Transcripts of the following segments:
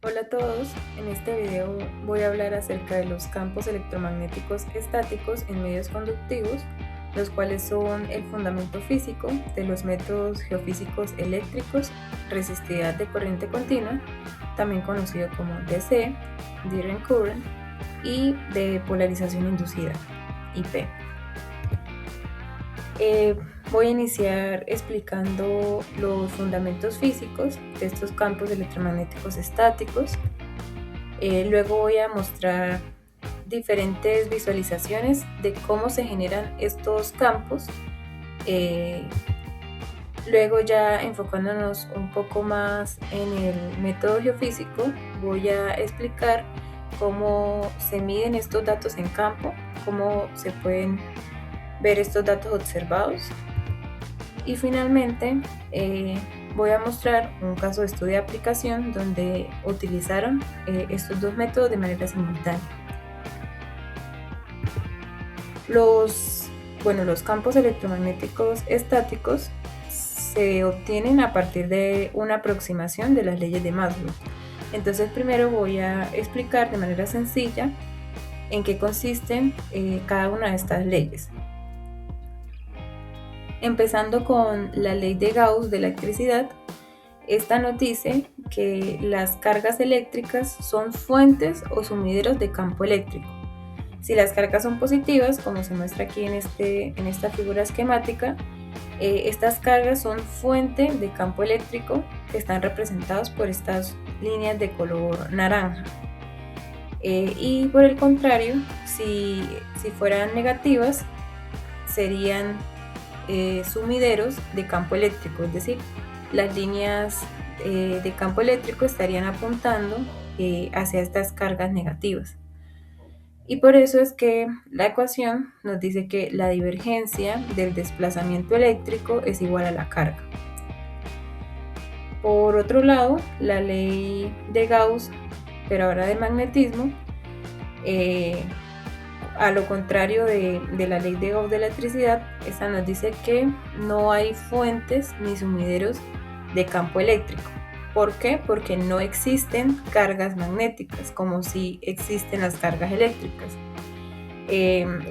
Hola a todos, en este video voy a hablar acerca de los campos electromagnéticos estáticos en medios conductivos, los cuales son el fundamento físico de los métodos geofísicos eléctricos, resistividad de corriente continua, también conocido como DC, Direct Current, y de polarización inducida, IP. Voy a iniciar explicando los fundamentos físicos de estos campos electromagnéticos estáticos. Luego voy a mostrar diferentes visualizaciones de cómo se generan estos campos. Luego, ya enfocándonos un poco más en el método geofísico, voy a explicar cómo se miden estos datos en campo, cómo se pueden ver estos datos observados. Y finalmente voy a mostrar un caso de estudio de aplicación donde utilizaron estos dos métodos de manera simultánea. Los campos electromagnéticos estáticos se obtienen a partir de una aproximación de las leyes de Maxwell. Entonces, primero voy a explicar de manera sencilla en qué consisten cada una de estas leyes. Empezando con la ley de Gauss de electricidad, esta nos dice que las cargas eléctricas son fuentes o sumideros de campo eléctrico. Si las cargas son positivas, como se muestra aquí en esta figura esquemática, estas cargas son fuente de campo eléctrico que están representados por estas líneas de color naranja. Y por el contrario, si fueran negativas, serían sumideros de campo eléctrico, es decir, las líneas de campo eléctrico estarían apuntando hacia estas cargas negativas. Y por eso es que la ecuación nos dice que la divergencia del desplazamiento eléctrico es igual a la carga. Por otro lado, la ley de Gauss, pero ahora de magnetismo, a lo contrario de la ley de Gauss de electricidad, esta nos dice que no hay fuentes ni sumideros de campo eléctrico. ¿Por qué? Porque no existen cargas magnéticas, como si existen las cargas eléctricas.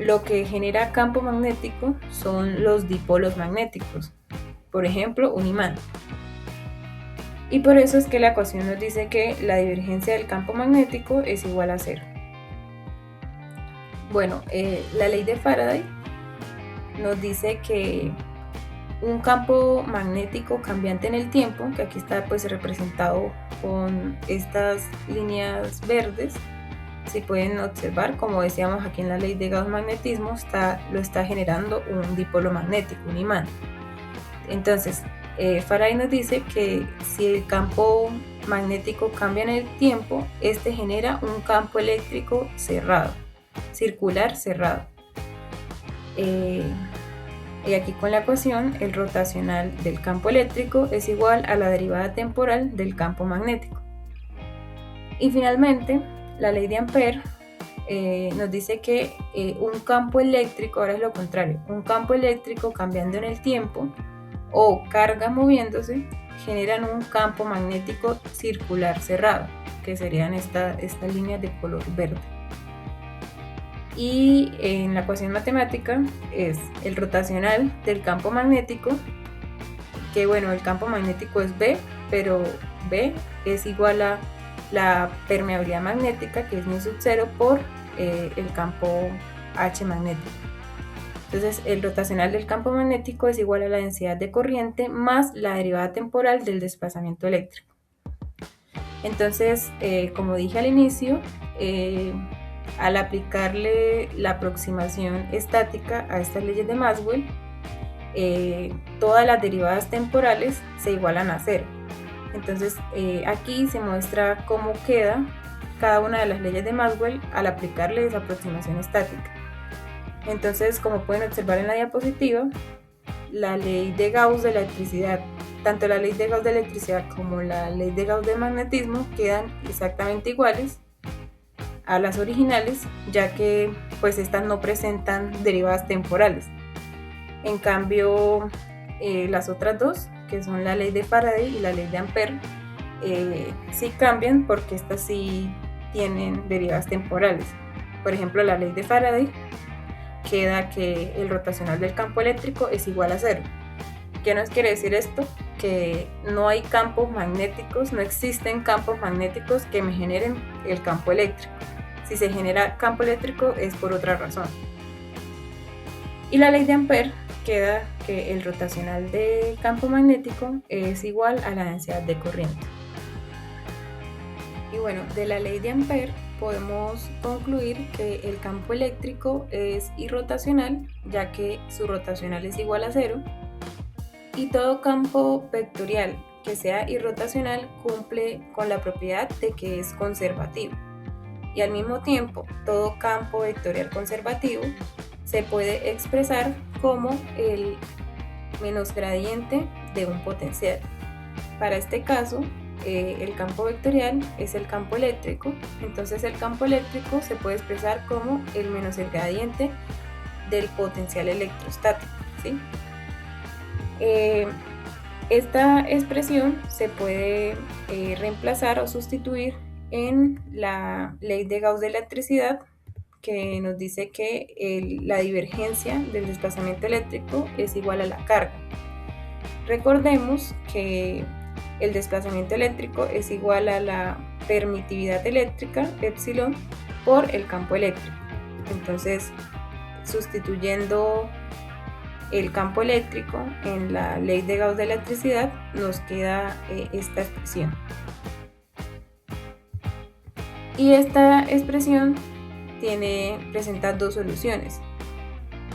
Lo que genera campo magnético son los dipolos magnéticos, por ejemplo, un imán. Y por eso es que la ecuación nos dice que la divergencia del campo magnético es igual a cero. Bueno, la ley de Faraday nos dice que un campo magnético cambiante en el tiempo, que aquí está pues representado con estas líneas verdes, si pueden observar, como decíamos aquí en la ley de Gauss magnetismo, lo está generando un dipolo magnético, un imán. Entonces, Faraday nos dice que si el campo magnético cambia en el tiempo, este genera un campo eléctrico cerrado, circular cerrado. Y aquí con la ecuación, el rotacional del campo eléctrico es igual a la derivada temporal del campo magnético. Y finalmente, la ley de Ampère nos dice que un campo eléctrico, ahora es lo contrario, un campo eléctrico cambiando en el tiempo o carga moviéndose generan un campo magnético circular cerrado, que serían estas líneas de color verde. Y en la ecuación matemática es el rotacional del campo magnético, que bueno, el campo magnético es B, pero B es igual a la permeabilidad magnética, que es μ0 por el campo H magnético. Entonces, el rotacional del campo magnético es igual a la densidad de corriente más la derivada temporal del desplazamiento eléctrico. Entonces, como dije al inicio, al aplicarle la aproximación estática a estas leyes de Maxwell, todas las derivadas temporales se igualan a cero. Entonces, aquí se muestra cómo queda cada una de las leyes de Maxwell al aplicarle esa aproximación estática. Entonces, como pueden observar en la diapositiva, la ley de Gauss de electricidad, tanto la ley de Gauss de electricidad como la ley de Gauss de magnetismo quedan exactamente iguales a las originales, ya que pues estas no presentan derivadas temporales. En cambio, las otras dos, que son la ley de Faraday y la ley de Ampère, sí cambian porque estas sí tienen derivadas temporales. Por ejemplo, la ley de Faraday queda que el rotacional del campo eléctrico es igual a cero. ¿Qué nos quiere decir esto? Que no hay campos magnéticos, no existen campos magnéticos que me generen el campo eléctrico. Si se genera campo eléctrico es por otra razón. Y la ley de Ampère queda que el rotacional del campo magnético es igual a la densidad de corriente. Y bueno, de la ley de Ampère podemos concluir que el campo eléctrico es irrotacional, ya que su rotacional es igual a cero, y todo campo vectorial que sea irrotacional cumple con la propiedad de que es conservativo. Y al mismo tiempo, todo campo vectorial conservativo se puede expresar como el menos gradiente de un potencial. Para este caso, el campo vectorial es el campo eléctrico, entonces el campo eléctrico se puede expresar como el menos el gradiente del potencial electrostático, ¿sí? Esta expresión se puede reemplazar o sustituir en la ley de Gauss de electricidad, que nos dice que la divergencia del desplazamiento eléctrico es igual a la carga. Recordemos que el desplazamiento eléctrico es igual a la permitividad eléctrica, epsilon, por el campo eléctrico. Entonces, sustituyendo el campo eléctrico en la ley de Gauss de electricidad, nos queda esta expresión. Y esta expresión presenta dos soluciones.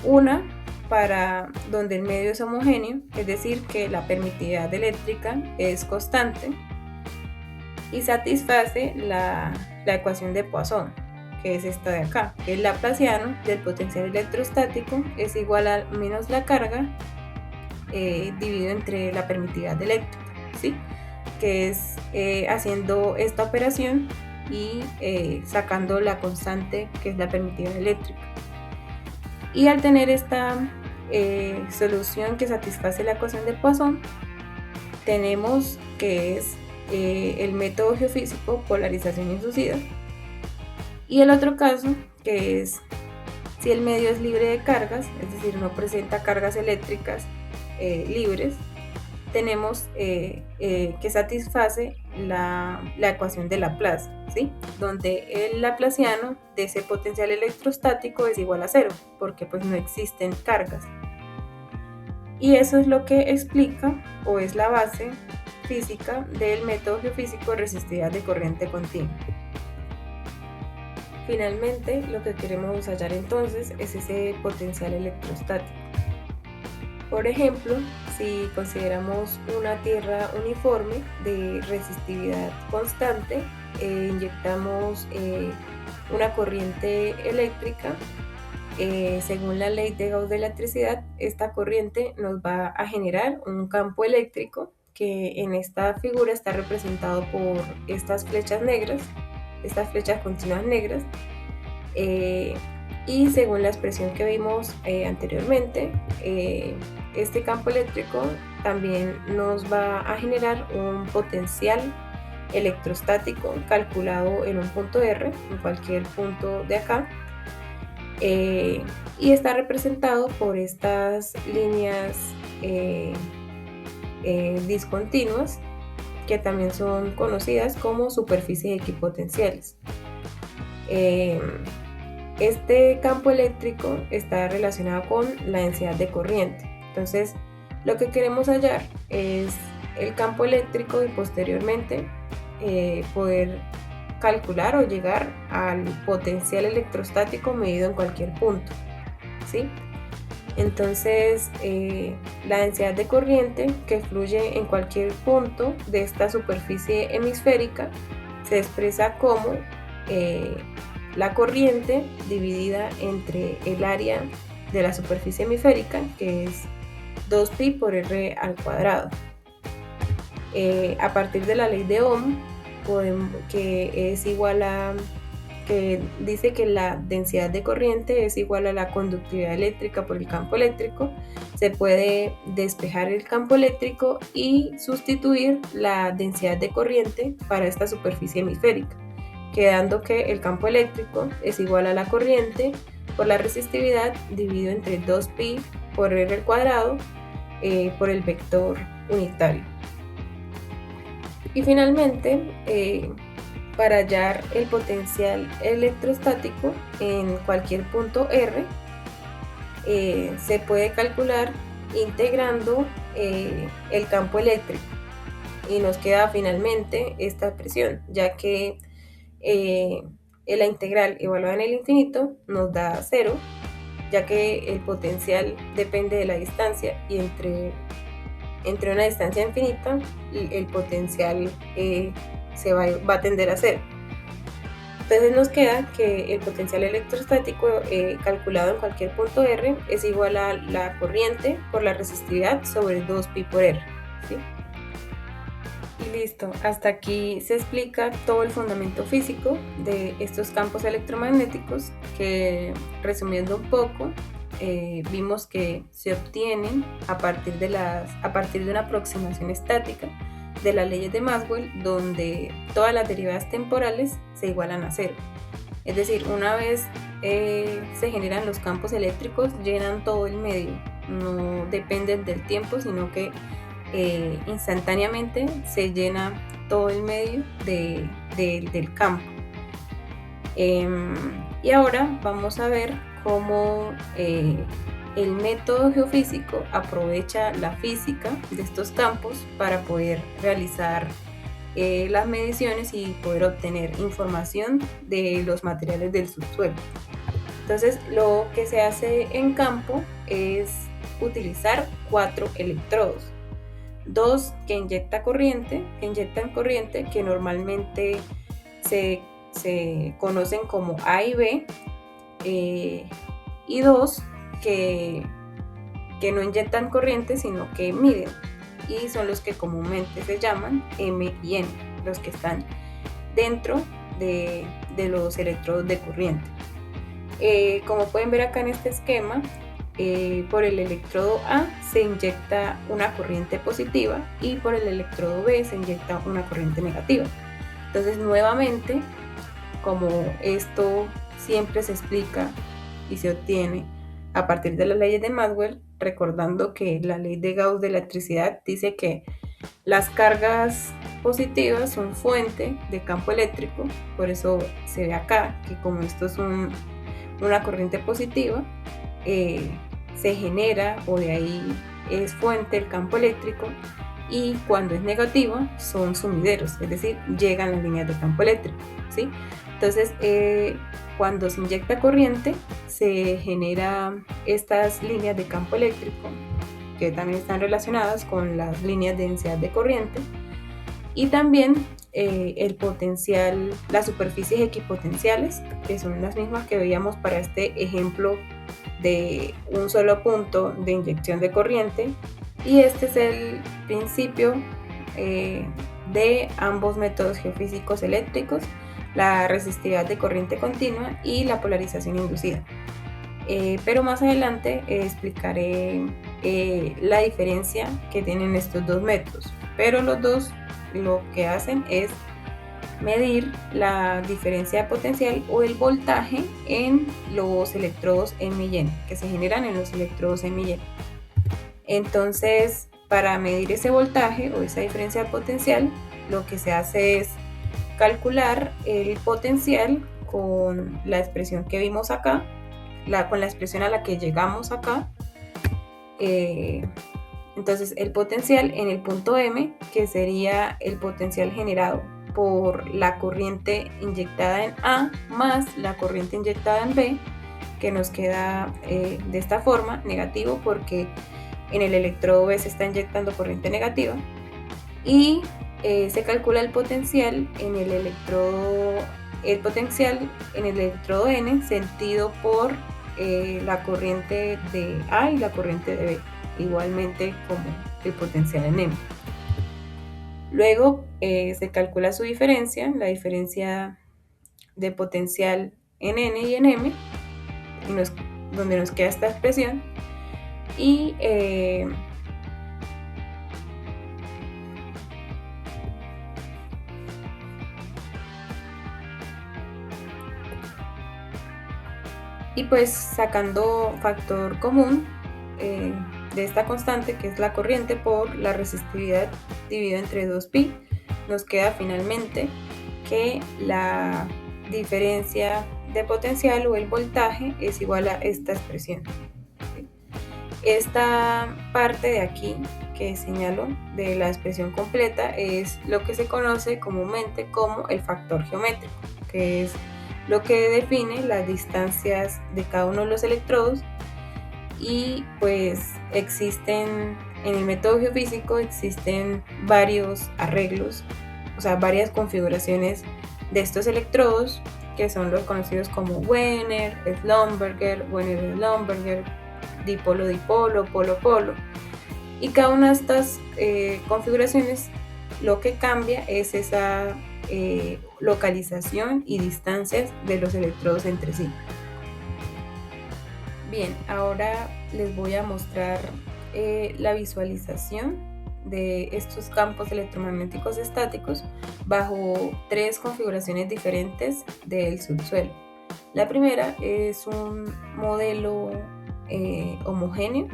Una para donde el medio es homogéneo, es decir, que la permitividad eléctrica es constante y satisface la ecuación de Poisson, que es esta de acá, que el laplaciano del potencial electrostático es igual a menos la carga dividido entre la permitividad eléctrica, ¿sí? Que es haciendo esta operación y sacando la constante que es la permitividad eléctrica. Y al tener esta solución que satisface la ecuación de Poisson, tenemos que es el método geofísico polarización inducida. Y el otro caso, que es si el medio es libre de cargas, es decir, no presenta cargas eléctricas libres, tenemos que satisface la ecuación de Laplace, ¿sí? Donde el laplaciano de ese potencial electrostático es igual a cero, porque pues no existen cargas. Y eso es lo que explica o es la base física del método geofísico de resistividad de corriente continua. Finalmente, lo que queremos hallar entonces es ese potencial electrostático. Por ejemplo, si consideramos una tierra uniforme de resistividad constante, inyectamos una corriente eléctrica, según la ley de Gauss de electricidad, esta corriente nos va a generar un campo eléctrico que en esta figura está representado por estas flechas negras, estas flechas continuas negras, y según la expresión que vimos anteriormente, este campo eléctrico también nos va a generar un potencial electrostático calculado en un punto R, en cualquier punto de acá, y está representado por estas líneas discontinuas que también son conocidas como superficies equipotenciales. Este campo eléctrico está relacionado con la densidad de corriente. Entonces, lo que queremos hallar es el campo eléctrico y posteriormente poder calcular o llegar al potencial electrostático medido en cualquier punto, ¿sí? Entonces, la densidad de corriente que fluye en cualquier punto de esta superficie hemisférica se expresa como la corriente dividida entre el área de la superficie hemisférica, que es 2pi por r al cuadrado. A partir de la ley de Ohm, que es igual a, que dice que la densidad de corriente es igual a la conductividad eléctrica por el campo eléctrico, se puede despejar el campo eléctrico y sustituir la densidad de corriente para esta superficie hemisférica, quedando que el campo eléctrico es igual a la corriente por la resistividad dividido entre 2pi por r al cuadrado por el vector unitario. Y finalmente, para hallar el potencial electrostático en cualquier punto R, se puede calcular integrando el campo eléctrico y nos queda finalmente esta expresión, ya que la integral evaluada en el infinito nos da 0, ya que el potencial depende de la distancia y entre una distancia infinita el potencial se va a tender a 0. Entonces nos queda que el potencial electrostático calculado en cualquier punto R es igual a la corriente por la resistividad sobre 2pi por R, ¿sí? Y listo, hasta aquí se explica todo el fundamento físico de estos campos electromagnéticos que, resumiendo un poco, vimos que se obtienen a partir de una aproximación estática de las leyes de Maxwell, donde todas las derivadas temporales se igualan a 0. Es decir, una vez se generan los campos eléctricos, llenan todo el medio, no dependen del tiempo, sino que instantáneamente se llena todo el medio del campo. Y ahora vamos a ver cómo el método geofísico aprovecha la física de estos campos para poder realizar las mediciones y poder obtener información de los materiales del subsuelo. Entonces, lo que se hace en campo es utilizar 4 electrodos, 2 que inyectan corriente, que normalmente se conocen como A y B, y 2 que no inyectan corriente, sino que miden, y son los que comúnmente se llaman M y N, los que están dentro de los electrodos de corriente. Como pueden ver acá en este esquema, por el electrodo A se inyecta una corriente positiva y por el electrodo B se inyecta una corriente negativa. Entonces, nuevamente, como esto siempre se explica y se obtiene a partir de las leyes de Maxwell, recordando que la ley de Gauss de la electricidad dice que las cargas positivas son fuente de campo eléctrico, por eso se ve acá que como esto es una corriente positiva, se genera, o de ahí es fuente el campo eléctrico, y cuando es negativa son sumideros, es decir, llegan las líneas de campo eléctrico, ¿sí? Entonces, cuando se inyecta corriente, se generan estas líneas de campo eléctrico, que también están relacionadas con las líneas de densidad de corriente, y también el potencial, las superficies equipotenciales, que son las mismas que veíamos para este ejemplo de un solo punto de inyección de corriente. Y este es el principio de ambos métodos geofísicos eléctricos, la resistividad de corriente continua y la polarización inducida. Pero más adelante explicaré la diferencia que tienen estos dos métodos, pero los dos lo que hacen es medir la diferencia de potencial o el voltaje en los electrodos M y N, que se generan en los electrodos M y N. Entonces, para medir ese voltaje o esa diferencia de potencial, lo que se hace es calcular el potencial con la expresión que vimos acá, con la expresión a la que llegamos acá. Entonces, el potencial en el punto M, que sería el potencial generado por la corriente inyectada en A más la corriente inyectada en B, que nos queda de esta forma, negativo, porque en el electrodo B se está inyectando corriente negativa, y se calcula el potencial en el electrodo N sentido por la corriente de A y la corriente de B, igualmente como el potencial en M. Luego se calcula su diferencia, la diferencia de potencial en N y en M, donde nos queda esta expresión. Y pues sacando factor común de esta constante, que es la corriente, por la resistividad dividido entre 2pi, nos queda finalmente que la diferencia de potencial o el voltaje es igual a esta expresión. Esta parte de aquí que señalo de la expresión completa es lo que se conoce comúnmente como el factor geométrico, que es lo que define las distancias de cada uno de los electrodos. Y pues existen, en el método geofísico existen varios arreglos, o sea, varias configuraciones de estos electrodos, que son los conocidos como Wiener, Schlumberger, dipolo-dipolo, polo-polo. Y cada una de estas configuraciones lo que cambia es esa localización y distancias de los electrodos entre sí. Bien, ahora les voy a mostrar la visualización de estos campos electromagnéticos estáticos bajo 3 configuraciones diferentes del subsuelo. La primera es un modelo homogéneo,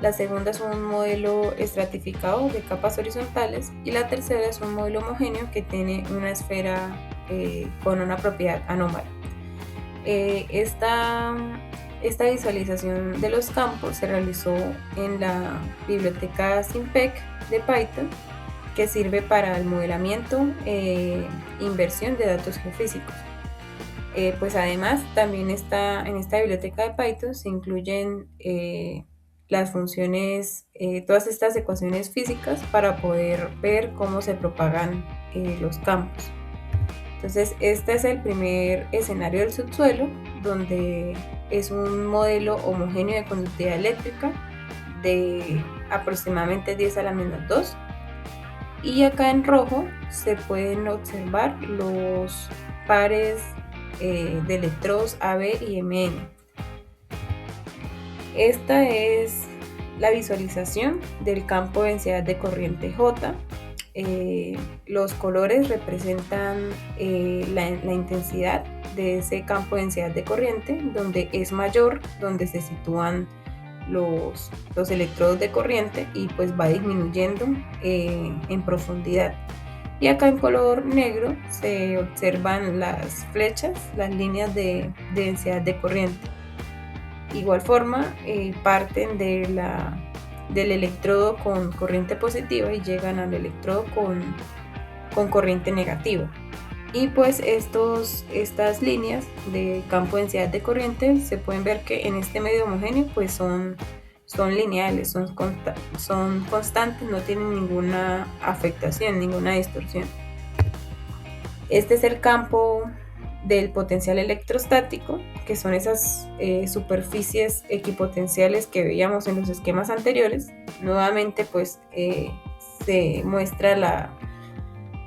la segunda es un modelo estratificado de capas horizontales y la tercera es un modelo homogéneo que tiene una esfera con una propiedad anómala. Esta visualización de los campos se realizó en la biblioteca SIMPEC de Python, que sirve para el modelamiento e inversión de datos geofísicos. Pues además también en esta biblioteca de Python se incluyen las funciones, todas estas ecuaciones físicas para poder ver cómo se propagan los campos. Entonces este es el primer escenario del subsuelo, donde es un modelo homogéneo de conductividad eléctrica de aproximadamente 10 a la menos 2. Y acá en rojo se pueden observar los pares de electrodos AB y MN. Esta es la visualización del campo de densidad de corriente J. Los colores representan la intensidad de ese campo de densidad de corriente, donde es mayor, donde se sitúan los electrodos de corriente y pues va disminuyendo en profundidad. Y acá en color negro se observan las flechas, las líneas de densidad de corriente. De igual forma, parten del electrodo con corriente positiva y llegan al electrodo con corriente negativa. Y pues estas líneas de campo de densidad de corriente se pueden ver que en este medio homogéneo pues son lineales, son constantes, no tienen ninguna afectación, ninguna distorsión. Este es el campo del potencial electrostático, que son esas superficies equipotenciales que veíamos en los esquemas anteriores. Nuevamente pues se muestra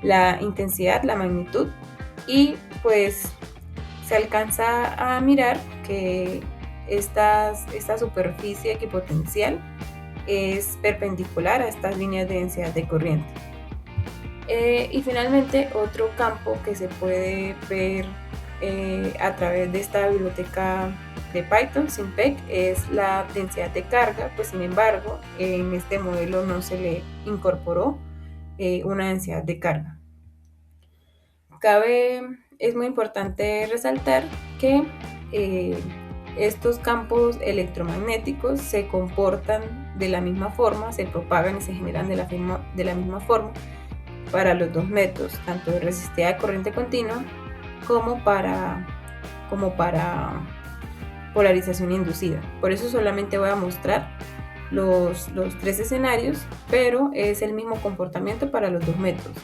la intensidad, la magnitud, y pues se alcanza a mirar que esta superficie equipotencial es perpendicular a estas líneas de densidad de corriente. Y finalmente otro campo que se puede ver a través de esta biblioteca de Python, SIMPEC, es la densidad de carga, pues sin embargo en este modelo no se le incorporó una densidad de carga. Es muy importante resaltar que estos campos electromagnéticos se comportan de la misma forma, se propagan y se generan de la misma forma para los dos métodos, tanto de resistividad de corriente continua como para polarización inducida. Por eso solamente voy a mostrar los 3 escenarios, pero es el mismo comportamiento para los dos métodos.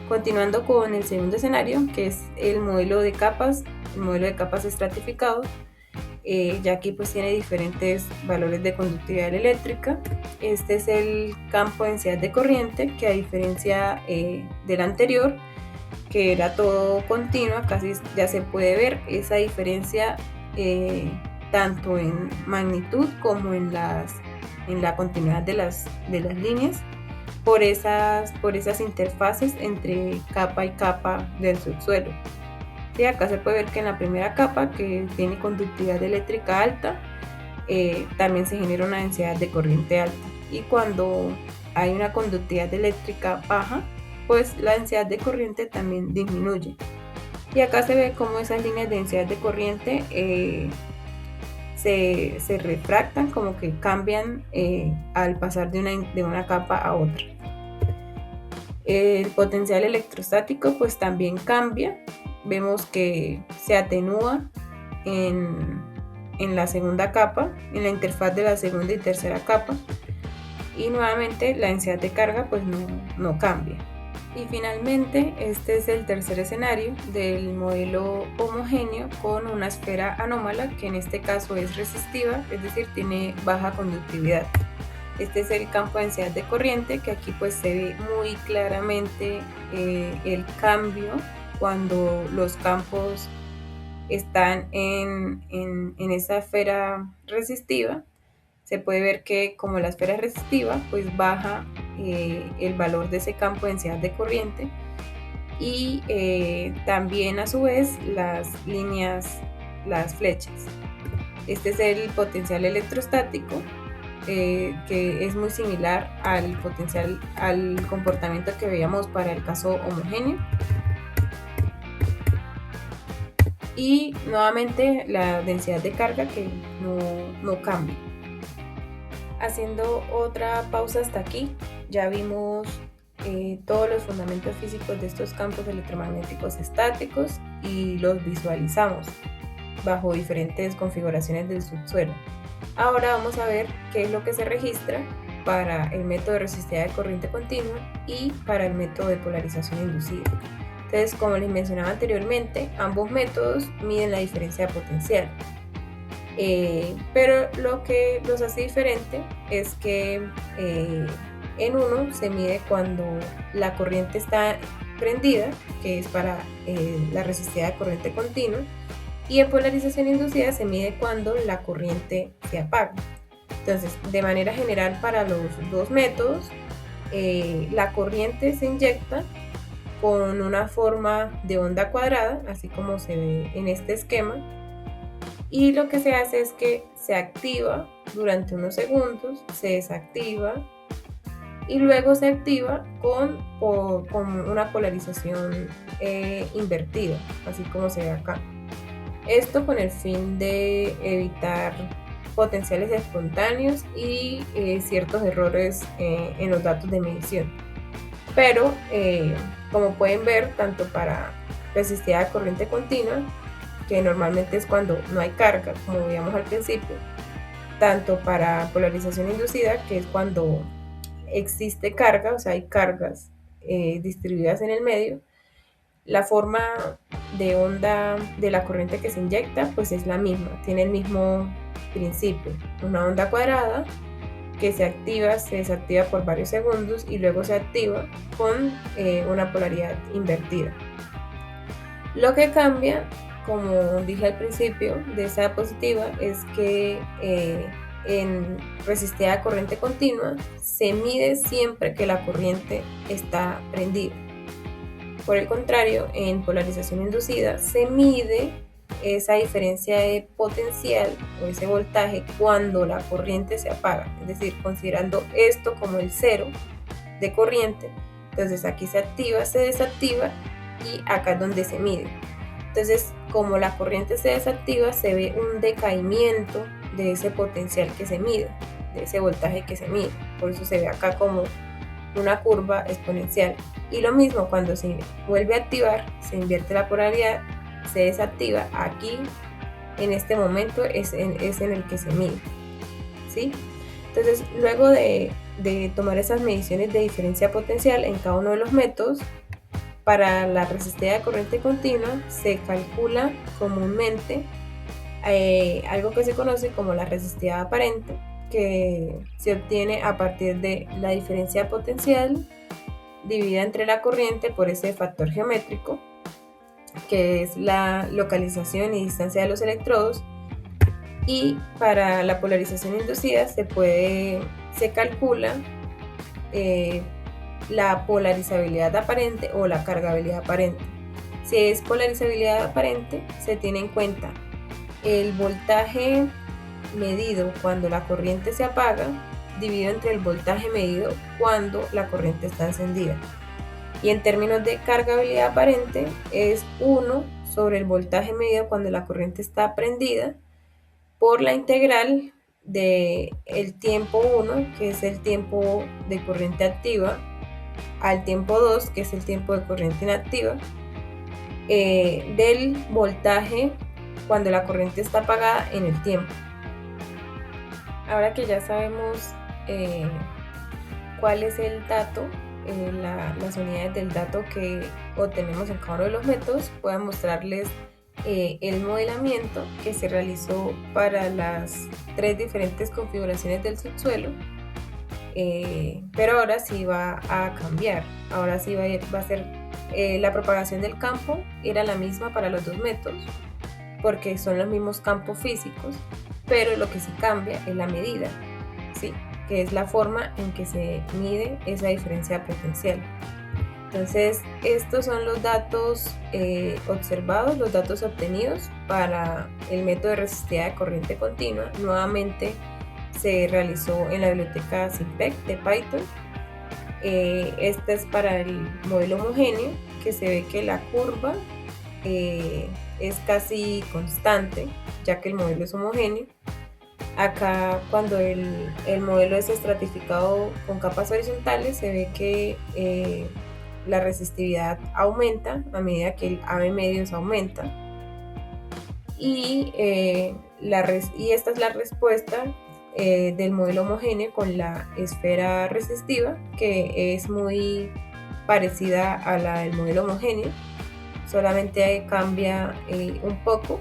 Continuando con el segundo escenario, que es el modelo de capas estratificado, ya que pues tiene diferentes valores de conductividad eléctrica. Este es el campo de densidad de corriente, que a diferencia del anterior, que era todo continua, casi ya se puede ver esa diferencia tanto en magnitud como en la continuidad de las líneas por esas interfaces entre capa y capa del subsuelo. Sí, acá se puede ver que en la primera capa, que tiene conductividad eléctrica alta, también se genera una densidad de corriente alta, y cuando hay una conductividad eléctrica baja, pues la densidad de corriente también disminuye. Y acá se ve cómo esas líneas de densidad de corriente se refractan, como que cambian al pasar de una capa a otra. El potencial electrostático pues también cambia. Vemos que se atenúa en la segunda capa, en la interfaz de la segunda y tercera capa, y nuevamente la densidad de carga pues no cambia. Y finalmente, este es el tercer escenario del modelo homogéneo con una esfera anómala, que en este caso es resistiva, es decir, tiene baja conductividad. Este es el campo de densidad de corriente, que aquí pues se ve muy claramente el cambio cuando los campos están en esa esfera resistiva. Se puede ver que como la esfera es resistiva, pues baja el valor de ese campo de densidad de corriente, y también a su vez las líneas, las flechas. Este es el potencial electrostático, que es muy similar al comportamiento que veíamos para el caso homogéneo. Y nuevamente la densidad de carga, que no cambia. Haciendo otra pausa hasta aquí, ya vimos todos los fundamentos físicos de estos campos electromagnéticos estáticos y los visualizamos bajo diferentes configuraciones del subsuelo. Ahora vamos a ver qué es lo que se registra para el método de resistividad de corriente continua y para el método de polarización inducida. Entonces, como les mencionaba anteriormente, ambos métodos miden la diferencia potencial. Pero lo que los hace diferente es que en uno se mide cuando la corriente está prendida, que es para la resistividad de corriente continua, y en polarización inducida se mide cuando la corriente se apaga. Entonces, de manera general, para los dos métodos, la corriente se inyecta con una forma de onda cuadrada, así como se ve en este esquema, y lo que se hace es que se activa durante unos segundos, se desactiva y luego se activa con una polarización invertida, así como se ve acá. Esto con el fin de evitar potenciales espontáneos y ciertos errores en los datos de medición. Pero como pueden ver, tanto para resistividad de corriente continua, que normalmente es cuando no hay carga, como veíamos al principio, tanto para polarización inducida, que es cuando existe carga, o sea, hay cargas distribuidas en el medio, la forma de onda de la corriente que se inyecta pues es la misma, tiene el mismo principio, una onda cuadrada que se activa, se desactiva por varios segundos y luego se activa con una polaridad invertida. Lo que cambia, como dije al principio, de esa diapositiva, es que en resistividad de corriente continua se mide siempre que la corriente está prendida. Por el contrario, en polarización inducida se mide esa diferencia de potencial o ese voltaje cuando la corriente se apaga, es decir, considerando esto como el cero de corriente. Entonces aquí se activa, se desactiva y acá es donde se mide. Entonces, como la corriente se desactiva, se ve un decaimiento de ese potencial que se mide, de ese voltaje que se mide. Por eso se ve acá como una curva exponencial. Y lo mismo cuando se vuelve a activar, se invierte la polaridad, se desactiva. Aquí, en este momento, es en el que se mide, ¿sí? Entonces, luego de tomar esas mediciones de diferencia potencial en cada uno de los métodos, para la resistividad de corriente continua se calcula comúnmente algo que se conoce como la resistividad aparente, que se obtiene a partir de la diferencia potencial dividida entre la corriente por ese factor geométrico, que es la localización y distancia de los electrodos, Y para la polarización inducida se calcula la polarizabilidad aparente o la cargabilidad aparente. Si es polarizabilidad aparente, se tiene en cuenta el voltaje medido cuando la corriente se apaga dividido entre el voltaje medido cuando la corriente está encendida. Y en términos de cargabilidad aparente es 1 sobre el voltaje medido cuando la corriente está prendida por la integral de el tiempo 1, que es el tiempo de corriente activa, al tiempo 2, que es el tiempo de corriente inactiva, del voltaje cuando la corriente está apagada en el tiempo. Ahora que ya sabemos cuál es el dato, las unidades del dato que obtenemos en cada uno de los métodos, voy a mostrarles el modelamiento que se realizó para las 3 diferentes configuraciones del subsuelo, pero ahora sí va a cambiar. Ahora sí va a ser la propagación del campo era la misma para los 2 métodos porque son los mismos campos físicos, pero lo que sí cambia es la medida, ¿sí? Que es la forma en que se mide esa diferencia potencial. Entonces, estos son los datos observados, los datos obtenidos para el método de resistividad de corriente continua. Nuevamente se realizó en la biblioteca CIPEC de Python. Este es para el modelo homogéneo, que se ve que la curva es casi constante, ya que el modelo es homogéneo. Acá, cuando el modelo es estratificado con capas horizontales, se ve que la resistividad aumenta a medida que el AB medios aumenta. Y esta es la respuesta del modelo homogéneo con la esfera resistiva, que es muy parecida a la del modelo homogéneo, solamente cambia un poco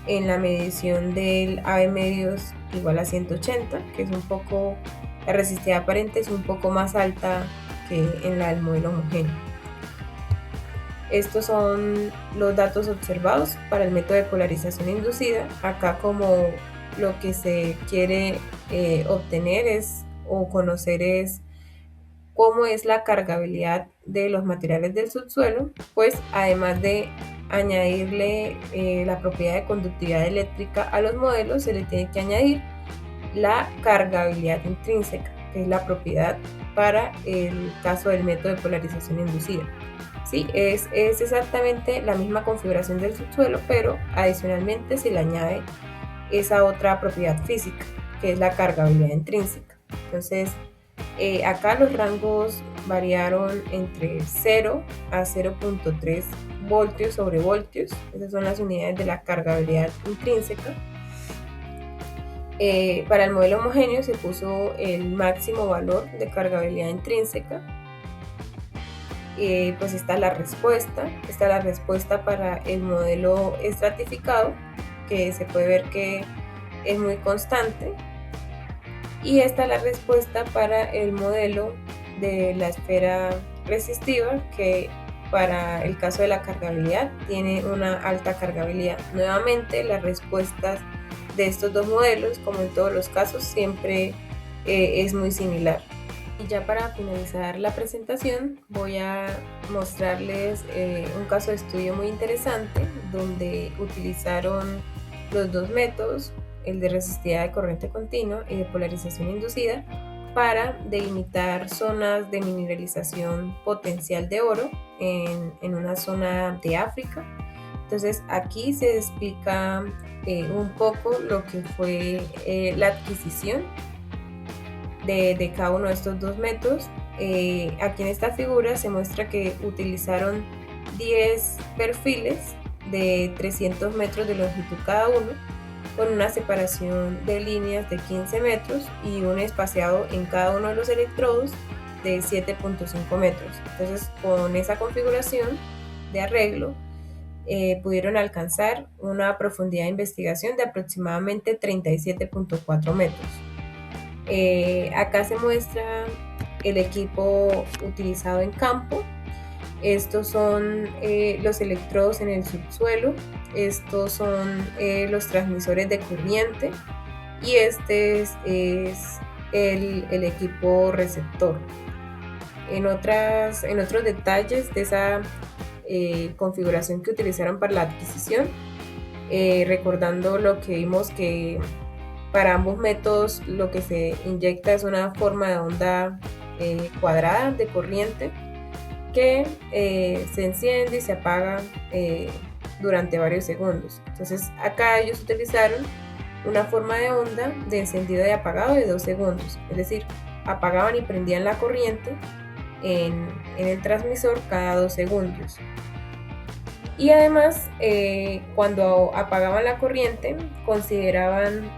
en la medición del AB medios igual a 180, que es un poco, la resistividad aparente es un poco más alta que en la del modelo homogéneo. Estos son los datos observados para el método de polarización inducida. Acá, como lo que se quiere obtener o conocer es cómo es la cargabilidad de los materiales del subsuelo, pues además de añadirle la propiedad de conductividad eléctrica a los modelos, se le tiene que añadir la cargabilidad intrínseca, que es la propiedad para el caso del método de polarización inducida. Sí, es exactamente la misma configuración del subsuelo, pero adicionalmente se le añade esa otra propiedad física, que es la cargabilidad intrínseca. Entonces, acá los rangos variaron entre 0 a 0.3 voltios sobre voltios. Esas son las unidades de la cargabilidad intrínseca. Para el modelo homogéneo se puso el máximo valor de cargabilidad intrínseca. Pues está la respuesta para el modelo estratificado, que se puede ver que es muy constante, y esta es la respuesta para el modelo de la esfera resistiva, que para el caso de la cargabilidad tiene una alta cargabilidad. Nuevamente, las respuestas de estos dos modelos, como en todos los casos, siempre es muy similar. Y ya para finalizar la presentación, voy a mostrarles un caso de estudio muy interesante donde utilizaron los 2 métodos, el de resistividad de corriente continua y de polarización inducida, para delimitar zonas de mineralización potencial de oro en una zona de África. Entonces, aquí se explica un poco lo que fue la adquisición de cada uno de estos 2 métodos. Aquí en esta figura se muestra que utilizaron 10 perfiles de 300 metros de longitud cada uno, con una separación de líneas de 15 metros y un espaciado en cada uno de los electrodos de 7.5 metros. Entonces, con esa configuración de arreglo, pudieron alcanzar una profundidad de investigación de aproximadamente 37.4 metros. Acá se muestra el equipo utilizado en campo, Estos son los electrodos en el subsuelo, estos son los transmisores de corriente y este es el equipo receptor. En otros detalles de esa configuración que utilizaron para la adquisición, recordando lo que vimos, que para ambos métodos lo que se inyecta es una forma de onda cuadrada de corriente que se enciende y se apaga durante varios segundos. Entonces acá ellos utilizaron una forma de onda de encendido y apagado de 2 segundos, es decir, apagaban y prendían la corriente en el transmisor cada 2 segundos. Y además, cuando apagaban la corriente, consideraban,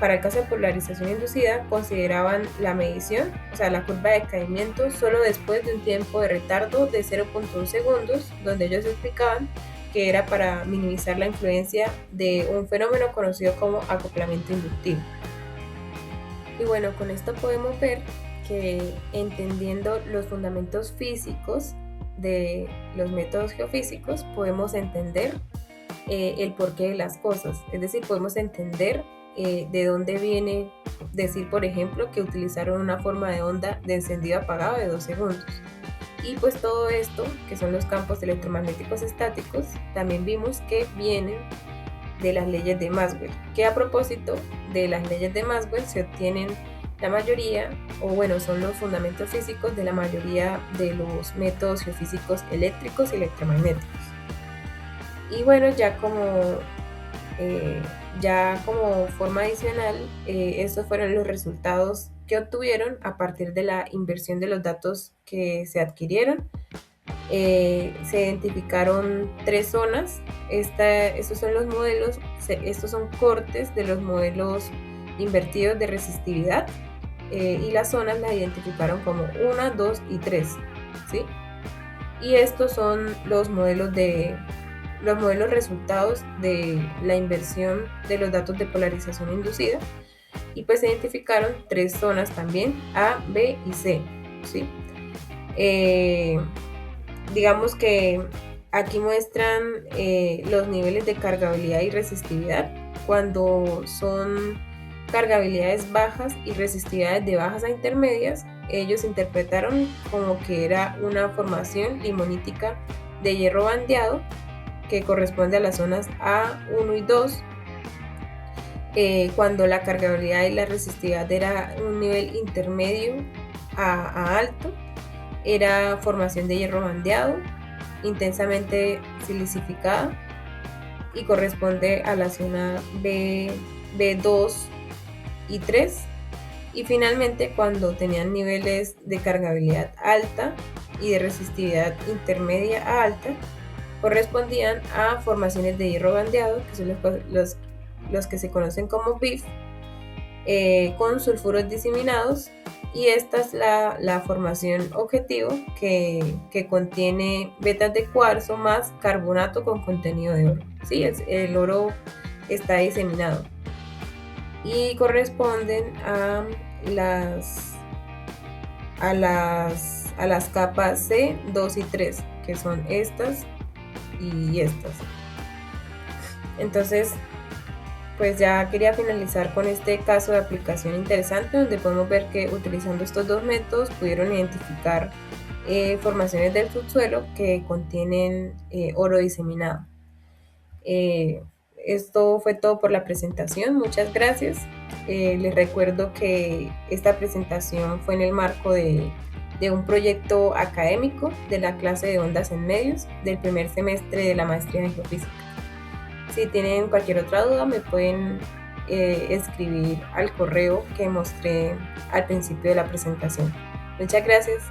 para el caso de polarización inducida, consideraban la medición, o sea, la curva de decaimiento, solo después de un tiempo de retardo de 0.1 segundos, donde ellos explicaban que era para minimizar la influencia de un fenómeno conocido como acoplamiento inductivo. Y bueno, con esto podemos ver que entendiendo los fundamentos físicos de los métodos geofísicos podemos entender el porqué de las cosas, es decir, podemos entender de dónde viene decir, por ejemplo, que utilizaron una forma de onda de encendido apagado de 2 segundos. Y pues todo esto, que son los campos electromagnéticos estáticos, también vimos que vienen de las leyes de Maxwell, que a propósito de las leyes de Maxwell se obtienen la mayoría, o bueno, son los fundamentos físicos de la mayoría de los métodos geofísicos eléctricos y electromagnéticos. Y bueno, ya como forma adicional, estos fueron los resultados que obtuvieron a partir de la inversión de los datos que se adquirieron. Se identificaron 3 zonas. Estos son los modelos, estos son cortes de los modelos invertidos de resistividad, y las zonas las identificaron como 1, 2 y 3, ¿sí? Y estos son los modelos resultados de la inversión de los datos de polarización inducida, y pues se identificaron 3 zonas también, A, B y C, ¿sí? Digamos que aquí muestran los niveles de cargabilidad y resistividad. Cuando son cargabilidades bajas y resistividades de bajas a intermedias, ellos interpretaron como que era una formación limonítica de hierro bandeado que corresponde a las zonas A1 y 2. Cuando la cargabilidad y la resistividad era un nivel intermedio a alto, era formación de hierro bandeado intensamente silicificada y corresponde a la zona B2 y 3. Y finalmente, cuando tenían niveles de cargabilidad alta y de resistividad intermedia a alta, correspondían a formaciones de hierro bandeado, que son los que se conocen como BIF, con sulfuros diseminados. Y esta es la formación objetivo que contiene vetas de cuarzo más carbonato con contenido de oro. Sí, el oro está diseminado. Y corresponden a las capas C, 2 y 3, que son estas y estas. Entonces, pues ya quería finalizar con este caso de aplicación interesante, donde podemos ver que utilizando estos 2 métodos pudieron identificar formaciones del subsuelo que contienen oro diseminado. Esto fue todo por la presentación, muchas gracias. Les recuerdo que esta presentación fue en el marco de un proyecto académico de la clase de ondas en medios del primer semestre de la maestría en geofísica. Si tienen cualquier otra duda, me pueden escribir al correo que mostré al principio de la presentación. Muchas gracias.